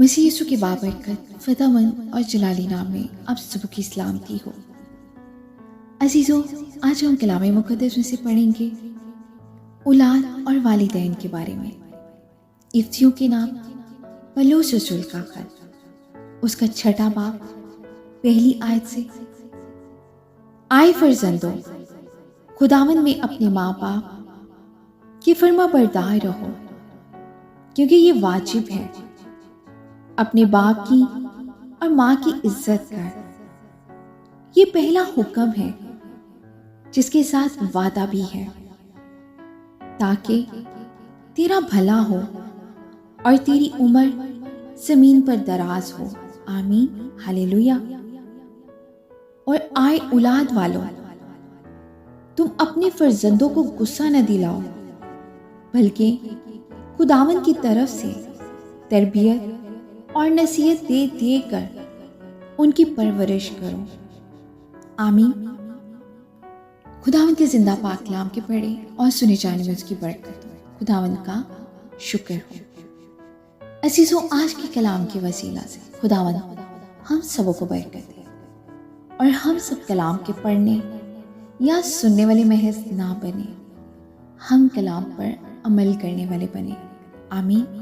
मसीह यीशु की बाबरकत फ़िदामंद और जलाली नाम में आप सबकी सलामती हो। अजीज़ों, आज हम कलाम मुक़द्दस में से पढ़ेंगे औलाद और वालिदैन के बारे में। इफ्तियों के नाम पौलुस रसूल का खत, उसका 6 बाब पहली आयत से। आए फर्जंदों, खुदावंद में अपने माँ बाप की फर्मा बरदार रहो, क्योंकि ये वाजिब है। अपने बाप की और माँ की इज्जत कर। ये पहला हुक्म है जिसके साथ वादा भी है, ताकि तेरा भला हो और तेरी उम्र जमीन पर दराज हो। आमीन, हालेलुया। और आए औलाद वालों, तुम अपने फर्जंदों को गुस्सा न दिलाओ, बल्कि खुदावंद की तरफ से तरबियत और नसीहत दे देकर उनकी परवरिश करो। आमीन। खुदावंद के जिंदा पाक कलाम के पढ़े और सुने जाने में उसकी बरकत हो। खुदावंद का शुक्र हो। अजीजों, आज के कलाम के वसीला से खुदावंद हम सबों को बरकत दे और हम सब कलाम के पढ़ने या सुनने वाले महज ना बने, हम कलाम पर अमल करने वाले बने। आमीन।